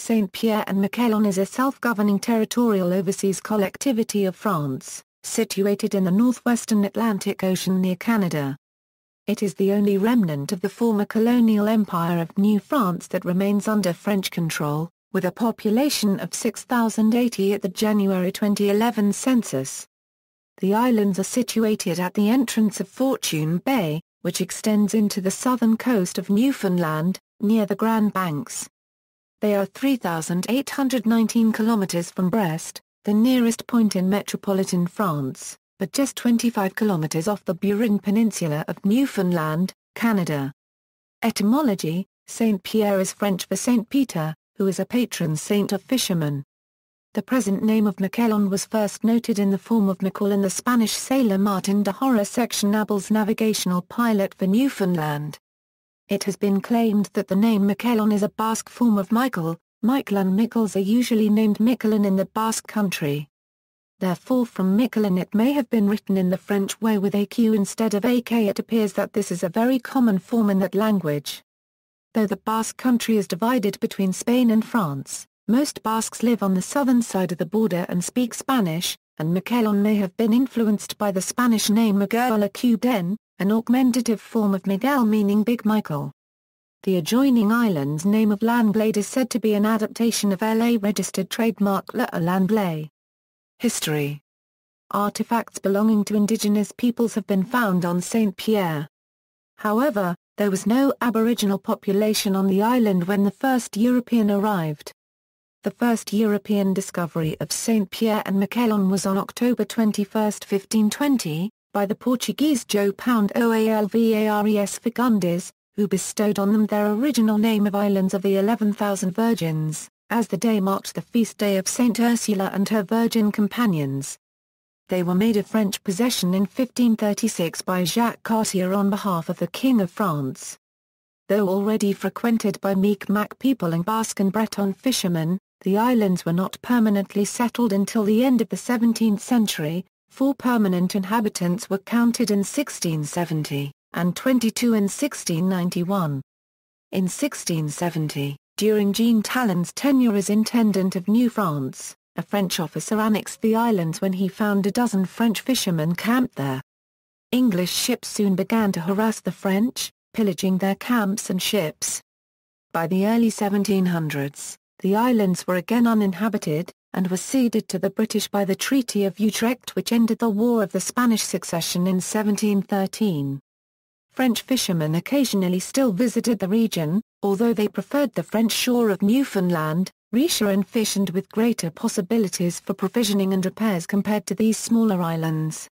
Saint-Pierre-et-Miquelon is a self-governing territorial overseas collectivity of France, situated in the northwestern Atlantic Ocean near Canada. It is the only remnant of the former colonial empire of New France that remains under French control, with a population of 6,080 at the January 2011 census. The islands are situated at the entrance of Fortune Bay, which extends into the southern coast of Newfoundland, near the Grand Banks. They are 3,819 kilometres from Brest, the nearest point in Metropolitan France, but just 25 kilometres off the Burin Peninsula of Newfoundland, Canada. Etymology: Saint-Pierre is French for Saint Peter, who is a patron saint of fishermen. The present name of Miquelon was first noted in the form of Miquel in the Spanish sailor Martin de Horace Sectionable's navigational pilot for Newfoundland. It has been claimed that the name Miquelon is a Basque form of Michael. Miquelon Miquels are usually named Miquelon in the Basque country. Therefore from Miquelon it may have been written in the French way with AQ instead of AK. It appears that this is a very common form in that language. Though the Basque country is divided between Spain and France, most Basques live on the southern side of the border and speak Spanish, and Miquelon may have been influenced by the Spanish name Miguel Acuden, an augmentative form of Miguel meaning Big Michael. The adjoining island's name of Landblade is said to be an adaptation of LA registered trademark La Landblade. History: artifacts belonging to indigenous peoples have been found on Saint Pierre. However, there was no Aboriginal population on the island when the first European arrived. The first European discovery of Saint Pierre and Miquelon was on October 21, 1520, by the Portuguese João Alvares Fagundes, who bestowed on them their original name of Islands of the 11,000 Virgins, as the day marked the feast day of Saint Ursula and her virgin companions. They were made a French possession in 1536 by Jacques Cartier on behalf of the King of France. Though already frequented by Mi'kmaq people and Basque and Breton fishermen, the islands were not permanently settled until the end of the 17th century. 4 permanent inhabitants were counted in 1670, and 22 in 1691. In 1670, during Jean Talon's tenure as Intendant of New France, a French officer annexed the islands when he found a dozen French fishermen camped there. English ships soon began to harass the French, pillaging their camps and ships. By the early 1700s, the islands were again uninhabited, and were ceded to the British by the Treaty of Utrecht, which ended the War of the Spanish Succession in 1713. French fishermen occasionally still visited the region, although they preferred the French shore of Newfoundland, richer in fish and with greater possibilities for provisioning and repairs compared to these smaller islands.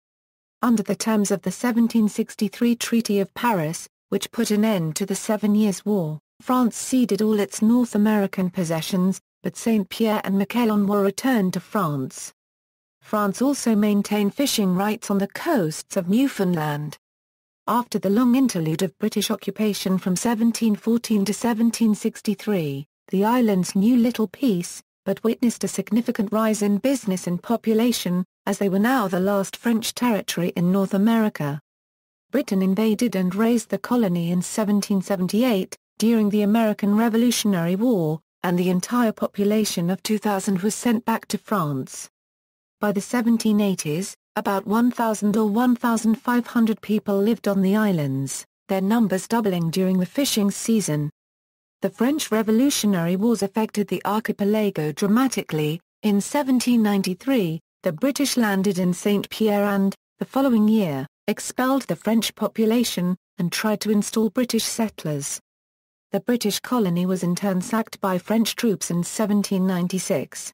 Under the terms of the 1763 Treaty of Paris, which put an end to the 7 Years' War, France ceded all its North American possessions, but Saint-Pierre and Miquelon were returned to France. France also maintained fishing rights on the coasts of Newfoundland. After the long interlude of British occupation from 1714 to 1763, the islands knew little peace, but witnessed a significant rise in business and population, as they were now the last French territory in North America. Britain invaded and razed the colony in 1778, during the American Revolutionary War, and the entire population of 2,000 was sent back to France. By the 1780s, about 1,000 or 1,500 people lived on the islands, their numbers doubling during the fishing season. The French Revolutionary Wars affected the archipelago dramatically. In 1793, the British landed in Saint-Pierre and, the following year, expelled the French population, and tried to install British settlers. The British colony was in turn sacked by French troops in 1796.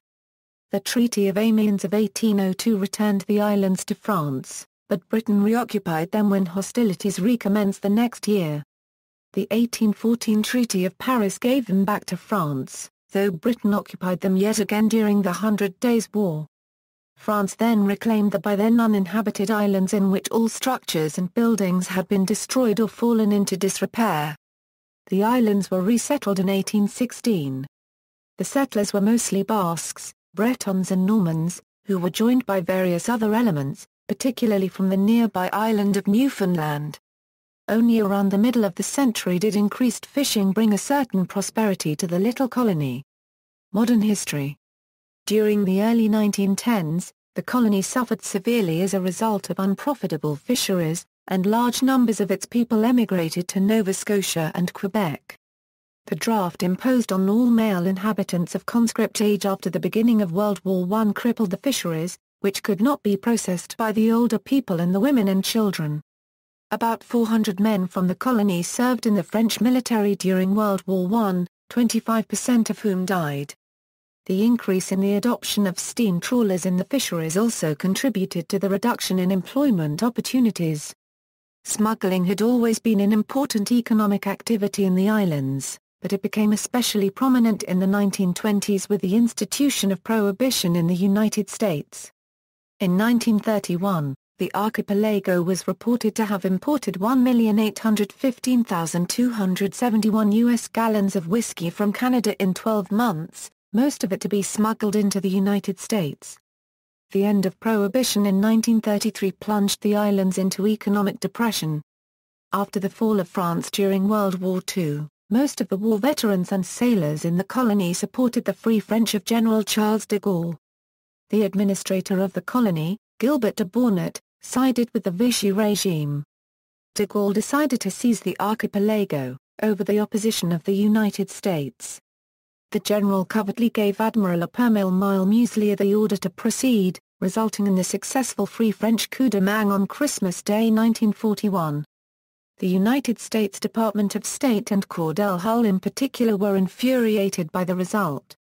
The Treaty of Amiens of 1802 returned the islands to France, but Britain reoccupied them when hostilities recommenced the next year. The 1814 Treaty of Paris gave them back to France, though Britain occupied them yet again during the 100 Days' War. France then reclaimed the by then uninhabited islands in which all structures and buildings had been destroyed or fallen into disrepair. The islands were resettled in 1816. The settlers were mostly Basques, Bretons and Normans, who were joined by various other elements, particularly from the nearby island of Newfoundland. Only around the middle of the century did increased fishing bring a certain prosperity to the little colony. Modern history. During the early 1910s, the colony suffered severely as a result of unprofitable fisheries, and large numbers of its people emigrated to Nova Scotia and Quebec. The draft imposed on all male inhabitants of conscript age after the beginning of World War I crippled the fisheries, which could not be processed by the older people and the women and children. About 400 men from the colony served in the French military during World War I, 25% of whom died. The increase in the adoption of steam trawlers in the fisheries also contributed to the reduction in employment opportunities. Smuggling had always been an important economic activity in the islands, but it became especially prominent in the 1920s with the institution of prohibition in the United States. In 1931, the archipelago was reported to have imported 1,815,271 U.S. gallons of whiskey from Canada in 12 months, most of it to be smuggled into the United States. The end of Prohibition in 1933 plunged the islands into economic depression. After the fall of France during World War II, most of the war veterans and sailors in the colony supported the Free French of General Charles de Gaulle. The administrator of the colony, Gilbert de Bornet, sided with the Vichy regime. De Gaulle decided to seize the archipelago, over the opposition of the United States. The general covertly gave Admiral Pierre Miquelon the order to proceed, resulting in the successful Free French coup de main on Christmas Day 1941. The United States Department of State and Cordell Hull in particular were infuriated by the result.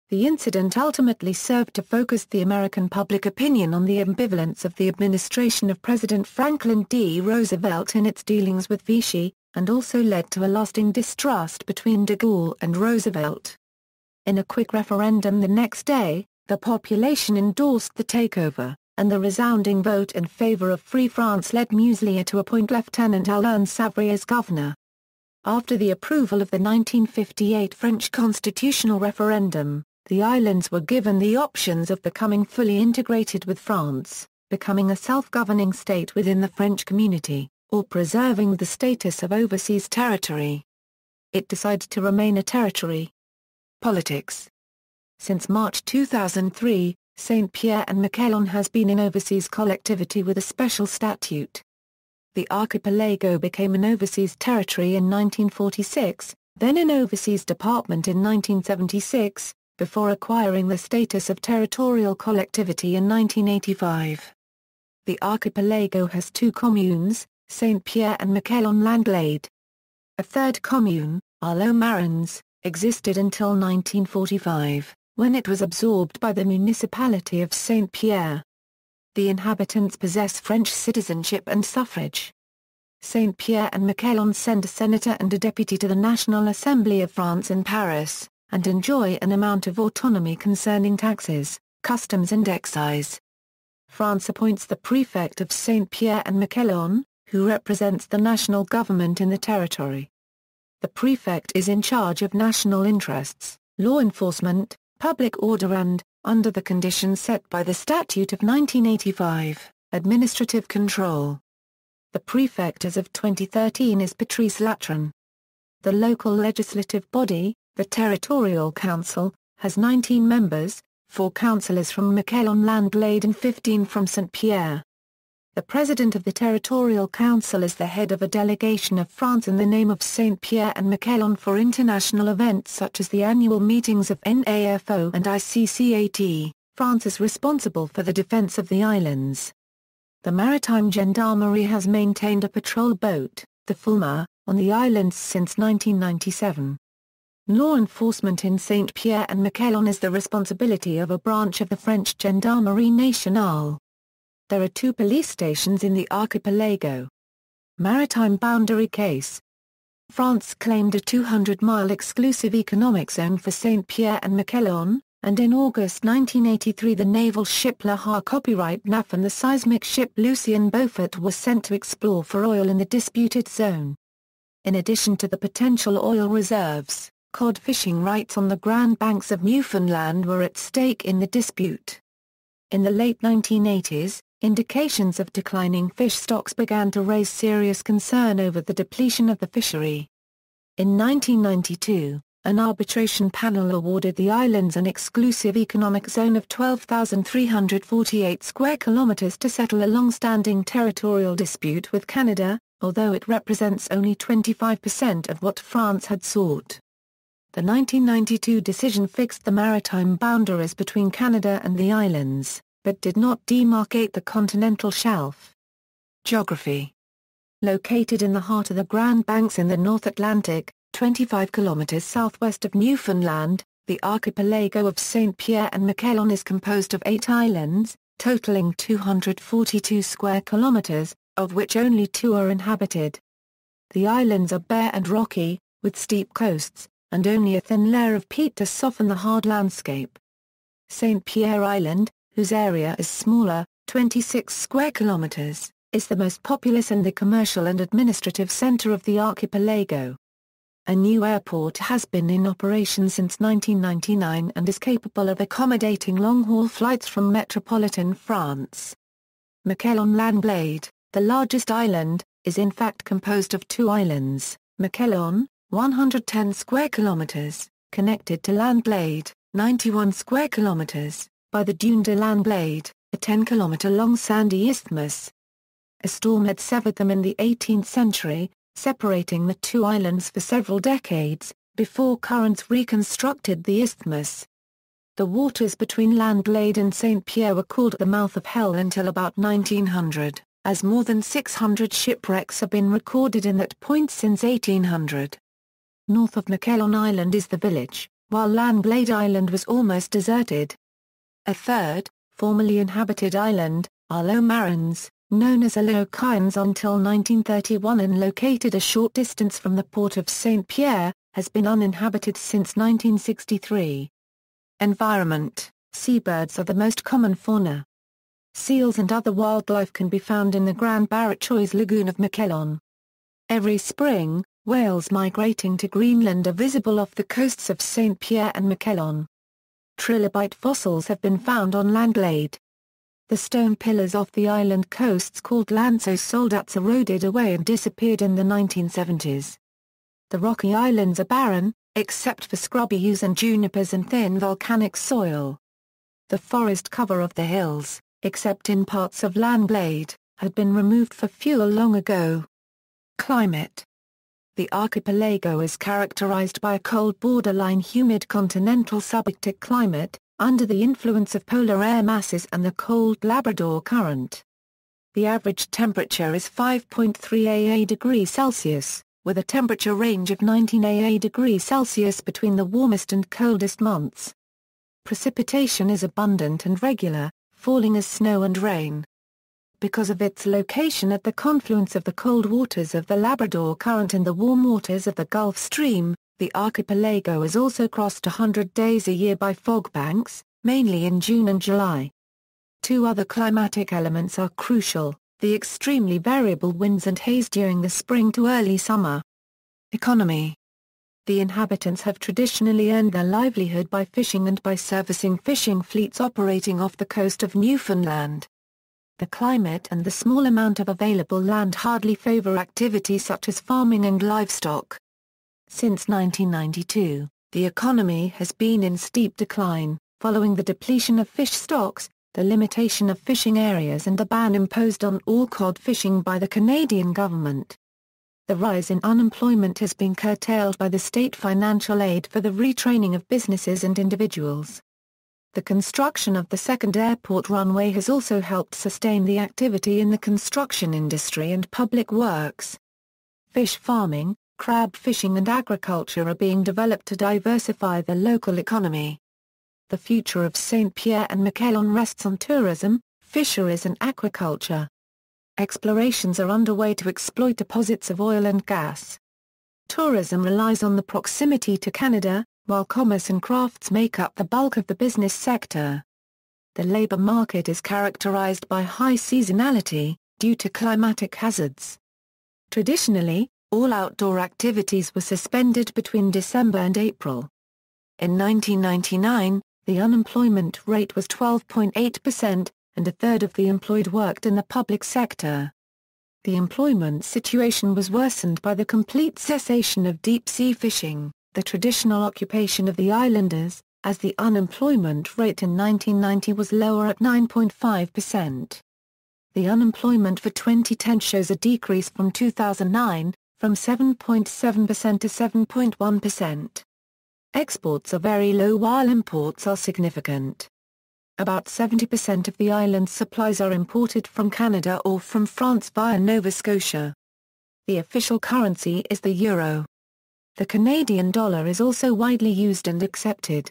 The incident ultimately served to focus the American public opinion on the ambivalence of the administration of President Franklin D. Roosevelt in its dealings with Vichy, and also led to a lasting distrust between de Gaulle and Roosevelt. In a quick referendum the next day, the population endorsed the takeover, and the resounding vote in favor of Free France led Miquelon to appoint Lieutenant Alain Savary as governor. After the approval of the 1958 French constitutional referendum, the islands were given the options of becoming fully integrated with France, becoming a self-governing state within the French community, or preserving the status of overseas territory. It decided to remain a territory. Politics. Since March 2003, Saint-Pierre-et-Miquelon has been an overseas collectivity with a special statute. The archipelago became an overseas territory in 1946, then an overseas department in 1976, before acquiring the status of territorial collectivity in 1985. The archipelago has two communes, Saint-Pierre-et-Miquelon Langlade. A third commune, Îles-aux-Marins, existed until 1945, when it was absorbed by the municipality of Saint-Pierre. The inhabitants possess French citizenship and suffrage. Saint-Pierre-et-Miquelon sent a senator and a deputy to the National Assembly of France in Paris, and enjoy an amount of autonomy concerning taxes, customs and excise. France appoints the prefect of Saint-Pierre-et-Miquelon, who represents the national government in the territory. The prefect is in charge of national interests, law enforcement, public order and, under the conditions set by the Statute of 1985, administrative control. The prefect as of 2013 is Patrice Latran. The local legislative body, the Territorial Council, has 19 members, 4 councillors from Miquelon Langlade and 15 from Saint-Pierre. The President of the Territorial Council is the head of a delegation of France in the name of Saint-Pierre-et-Miquelon for international events such as the annual meetings of NAFO and ICCAT. France is responsible for the defense of the islands. The Maritime Gendarmerie has maintained a patrol boat, the Fulma, on the islands since 1997. Law enforcement in Saint-Pierre-et-Miquelon is the responsibility of a branch of the French Gendarmerie Nationale. There are 2 police stations in the archipelago. Maritime Boundary case. France claimed a 200-mile exclusive economic zone for Saint-Pierre-et-Miquelon, and in August 1983 the naval ship Le Havre copyright NAF and the seismic ship Lucien Beaufort was sent to explore for oil in the disputed zone. In addition to the potential oil reserves, cod fishing rights on the Grand Banks of Newfoundland were at stake in the dispute. In the late 1980s, indications of declining fish stocks began to raise serious concern over the depletion of the fishery. In 1992, An arbitration panel awarded the islands an exclusive economic zone of 12,348 square kilometers to settle a long-standing territorial dispute with Canada, although it represents only 25% of what France had sought. The 1992 decision fixed the maritime boundaries between Canada and the islands, but did not demarcate the continental shelf. Geography. Located in the heart of the Grand Banks in the North Atlantic, 25 kilometers southwest of Newfoundland, the archipelago of Saint-Pierre-et-Miquelon is composed of 8 islands, totaling 242 square kilometers, of which only 2 are inhabited. The islands are bare and rocky, with steep coasts, and only a thin layer of peat to soften the hard landscape. Saint-Pierre Island, whose area is smaller, 26 square kilometers, is the most populous and the commercial and administrative center of the archipelago. A new airport has been in operation since 1999 and is capable of accommodating long-haul flights from Metropolitan France. Miquelon Landblade, the largest island, is in fact composed of 2 islands, Miquelon, 110 square kilometers, connected to Landblade, 91 square kilometers, by the Dune de Landblade, a 10-kilometer-long sandy isthmus. A storm had severed them in the 18th century, separating the 2 islands for several decades, before currents reconstructed the isthmus. The waters between Landblade and Saint-Pierre were called the Mouth of Hell until about 1900, as more than 600 shipwrecks have been recorded in that point since 1800. North of Miquelon Island is the village, while Landblade Island was almost deserted. A third, formerly inhabited island, Îles Marins, known as Îles Caïns until 1931 and located a short distance from the port of Saint-Pierre, has been uninhabited since 1963. Environment. Seabirds are the most common fauna. Seals and other wildlife can be found in the Grand Barachois Lagoon of Miquelon. Every spring, whales migrating to Greenland are visible off the coasts of Saint-Pierre and Miquelon. Trilobite fossils have been found on Landblade. The stone pillars off the island coasts called lanceaux soldats eroded away and disappeared in the 1970s. The rocky islands are barren, except for scrubby yews and junipers and thin volcanic soil. The forest cover of the hills, except in parts of Landblade, had been removed for fuel long ago. Climate. The archipelago is characterized by a cold borderline humid continental subarctic climate, under the influence of polar air masses and the cold Labrador Current. The average temperature is 5.3 degrees Celsius, with a temperature range of 19 degrees Celsius between the warmest and coldest months. Precipitation is abundant and regular, falling as snow and rain. Because of its location at the confluence of the cold waters of the Labrador Current and the warm waters of the Gulf Stream, the archipelago is also crossed 100 days a year by fog banks, mainly in June and July. 2 other climatic elements are crucial: the extremely variable winds and haze during the spring to early summer. Economy. The inhabitants have traditionally earned their livelihood by fishing and by servicing fishing fleets operating off the coast of Newfoundland. The climate and the small amount of available land hardly favor activities such as farming and livestock. Since 1992, the economy has been in steep decline, following the depletion of fish stocks, the limitation of fishing areas and the ban imposed on all cod fishing by the Canadian government. The rise in unemployment has been curtailed by the state financial aid for the retraining of businesses and individuals. The construction of the second airport runway has also helped sustain the activity in the construction industry and public works. Fish farming, crab fishing and agriculture are being developed to diversify the local economy. The future of Saint-Pierre and Miquelon rests on tourism, fisheries and aquaculture. Explorations are underway to exploit deposits of oil and gas. Tourism relies on the proximity to Canada, while commerce and crafts make up the bulk of the business sector. The labor market is characterized by high seasonality, due to climatic hazards. Traditionally, all outdoor activities were suspended between December and April. In 1999, the unemployment rate was 12.8%, and a third of the employed worked in the public sector. The employment situation was worsened by the complete cessation of deep-sea fishing, the traditional occupation of the islanders, as the unemployment rate in 1990 was lower at 9.5%. The unemployment for 2010 shows a decrease from 2009, from 7.7% to 7.1%. Exports are very low while imports are significant. About 70% of the island's supplies are imported from Canada or from France via Nova Scotia. The official currency is the euro. The Canadian dollar is also widely used and accepted.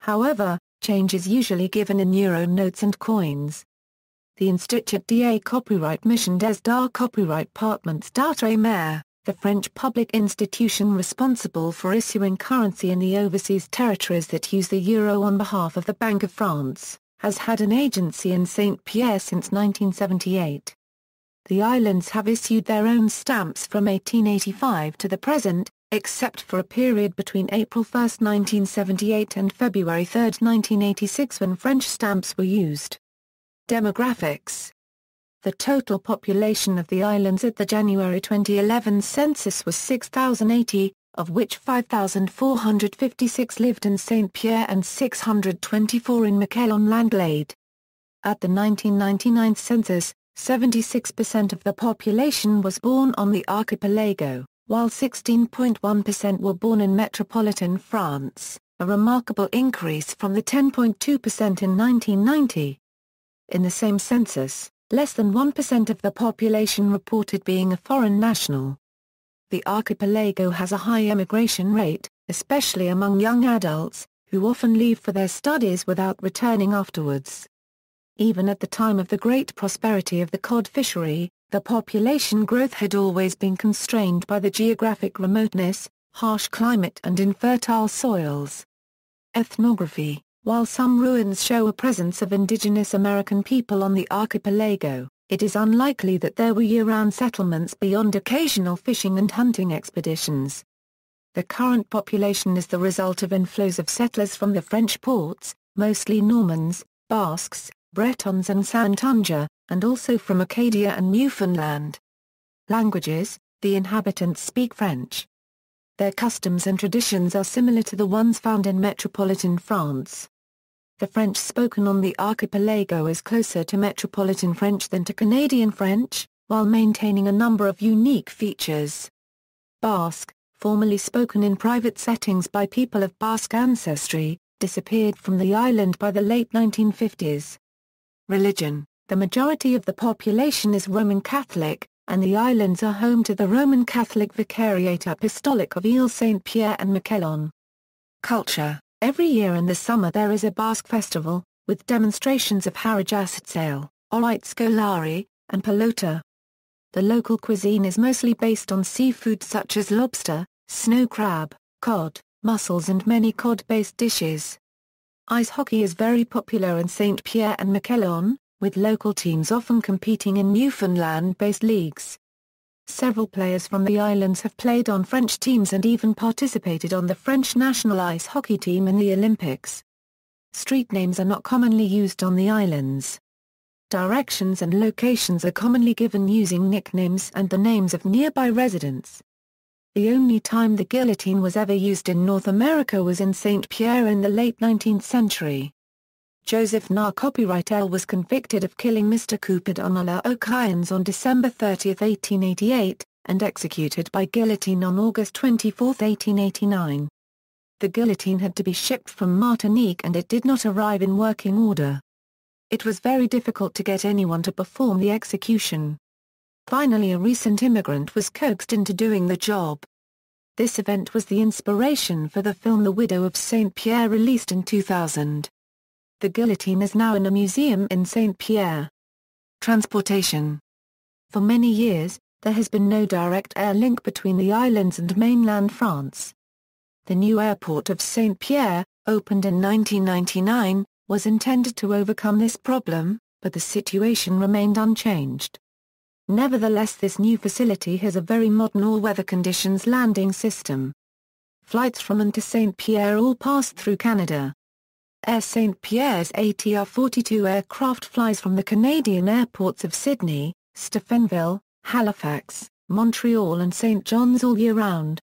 However, change is usually given in euro notes and coins. The Institut des Copyright Mission des Copyright d'État, the French public institution responsible for issuing currency in the overseas territories that use the euro on behalf of the Bank of France, has had an agency in Saint-Pierre since 1978. The islands have issued their own stamps from 1885 to the present, except for a period between April 1, 1978 and February 3, 1986 when French stamps were used. Demographics. The total population of the islands at the January 2011 census was 6,080, of which 5,456 lived in Saint-Pierre and 624 in Miquelon Landglade. At the 1999 census, 76% of the population was born on the archipelago, while 16.1% were born in Metropolitan France, a remarkable increase from the 10.2% in 1990. In the same census, less than 1% of the population reported being a foreign national. The archipelago has a high emigration rate, especially among young adults, who often leave for their studies without returning afterwards. Even at the time of the great prosperity of the cod fishery, the population growth had always been constrained by the geographic remoteness, harsh climate and infertile soils. Ethnography. While some ruins show a presence of indigenous American people on the archipelago, it is unlikely that there were year-round settlements beyond occasional fishing and hunting expeditions. The current population is the result of inflows of settlers from the French ports, mostly Normans, Basques, Bretons and Santonja, and also from Acadia and Newfoundland. Languages. The inhabitants speak French. Their customs and traditions are similar to the ones found in Metropolitan France. The French spoken on the archipelago is closer to Metropolitan French than to Canadian French, while maintaining a number of unique features. Basque, formerly spoken in private settings by people of Basque ancestry, disappeared from the island by the late 1950s. Religion. The majority of the population is Roman Catholic, and the islands are home to the Roman Catholic Vicariate Apostolic of Saint-Pierre and Miquelon. Culture. Every year in the summer there is a Basque festival, with demonstrations of Harajastsale, Orite Scolari, and Pelota. The local cuisine is mostly based on seafood such as lobster, snow crab, cod, mussels and many cod-based dishes. Ice hockey is very popular in Saint-Pierre and Miquelon, with local teams often competing in Newfoundland-based leagues. Several players from the islands have played on French teams and even participated on the French national ice hockey team in the Olympics. Street names are not commonly used on the islands. Directions and locations are commonly given using nicknames and the names of nearby residents. The only time the guillotine was ever used in North America was in Saint-Pierre in the late 19th century. Joseph Na Copyright-L was convicted of killing Mr. Cupid-Onola O'Kyans on December 30, 1888, and executed by guillotine on August 24, 1889. The guillotine had to be shipped from Martinique and it did not arrive in working order. It was very difficult to get anyone to perform the execution. Finally a recent immigrant was coaxed into doing the job. This event was the inspiration for the film The Widow of Saint-Pierre released in 2000. The guillotine is now in a museum in Saint-Pierre. Transportation. For many years, there has been no direct air link between the islands and mainland France. The new airport of Saint-Pierre, opened in 1999, was intended to overcome this problem, but the situation remained unchanged. Nevertheless, this new facility has a very modern all-weather conditions landing system. Flights from and to Saint-Pierre all pass through Canada. Air Saint-Pierre's ATR-42 aircraft flies from the Canadian airports of Sydney, Stephenville, Halifax, Montreal and St. John's all year round.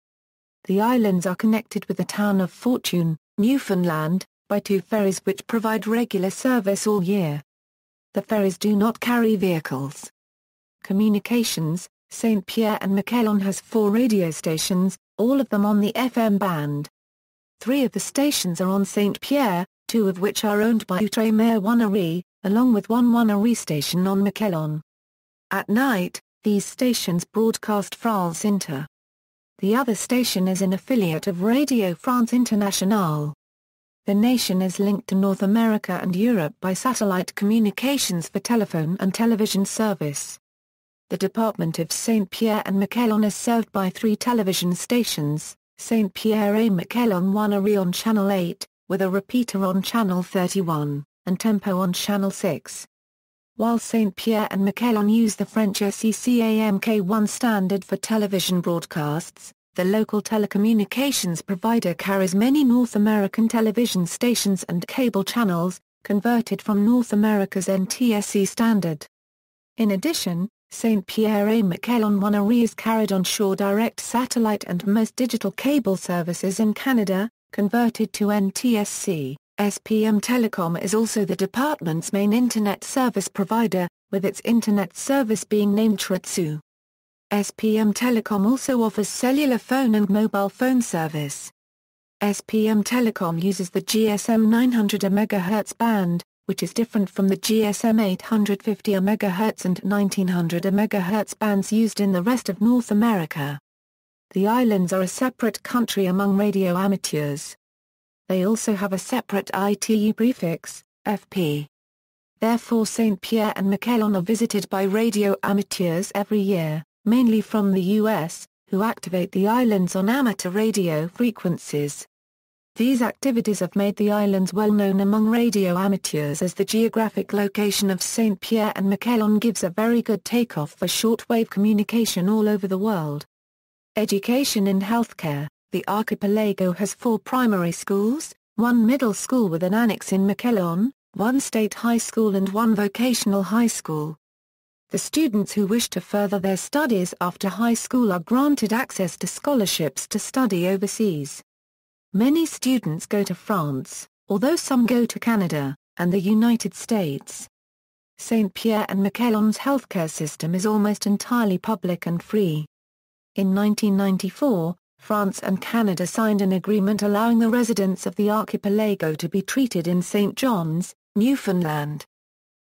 The islands are connected with the town of Fortune, Newfoundland, by 2 ferries which provide regular service all year. The ferries do not carry vehicles. Communications: Saint-Pierre-et-Miquelon has 4 radio stations, all of them on the FM band. 3 of the stations are on Saint-Pierre, 2 of which are owned by Utremer-Wanneroo, along with one Wanneroo station on Miquelon. At night, these stations broadcast France Inter. The other station is an affiliate of Radio France Internationale. The nation is linked to North America and Europe by satellite communications for telephone and television service. The department of Saint-Pierre-et-Miquelon is served by 3 television stations, Saint-Pierre-et-Miquelon Wanneroo on Channel 8, with a repeater on Channel 31, and Tempo on Channel 6. While Saint-Pierre-et-Miquelon use the French SECAMK1 standard for television broadcasts, the local telecommunications provider carries many North American television stations and cable channels, converted from North America's NTSC standard. In addition, Saint-Pierre-et-Miquelon Wanneroo is carried on shore direct satellite and most digital cable services in Canada, converted to NTSC. SPM Telecom is also the department's main internet service provider, with its internet service being named Tritsu. SPM Telecom also offers cellular phone and mobile phone service. SPM Telecom uses the GSM 900 MHz band, which is different from the GSM 850 MHz and 1900 MHz bands used in the rest of North America. The islands are a separate country among radio amateurs. They also have a separate ITU prefix, FP. Therefore Saint-Pierre-et-Miquelon are visited by radio amateurs every year, mainly from the US, who activate the islands on amateur radio frequencies. These activities have made the islands well known among radio amateurs as the geographic location of Saint-Pierre-et-Miquelon gives a very good takeoff for shortwave communication all over the world. Education and healthcare. The archipelago has 4 primary schools, 1 middle school with an annex in Miquelon, 1 state high school and 1 vocational high school. The students who wish to further their studies after high school are granted access to scholarships to study overseas. Many students go to France, although some go to Canada, and the United States. Saint-Pierre-et-Miquelon's healthcare system is almost entirely public and free. In 1994, France and Canada signed an agreement allowing the residents of the archipelago to be treated in St. John's, Newfoundland.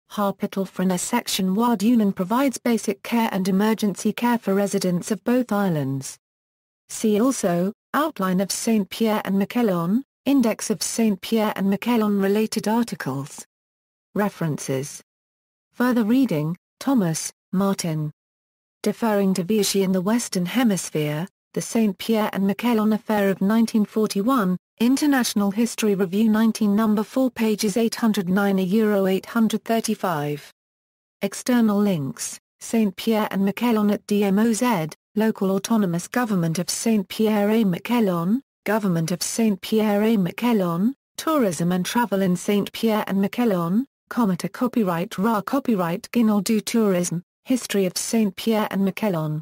Hospital France Section Ward Union provides basic care and emergency care for residents of both islands. See also, Outline of Saint-Pierre-et-Miquelon, Index of Saint-Pierre-et-Miquelon related articles. References. Further reading, Thomas, Martin. Deferring to Vichy in the Western Hemisphere, The Saint-Pierre-et-Miquelon Affair of 1941, International History Review 19 No. 4 pages 809–835. External links, Saint-Pierre-et-Miquelon at DMOZ, Local Autonomous Government of Saint-Pierre-et-Miquelon, Government of Saint-Pierre-et-Miquelon, Tourism and Travel in Saint-Pierre-et-Miquelon, Comité Copyright Ra Copyright Guinée du Tourisme, History of Saint-Pierre-et-Miquelon.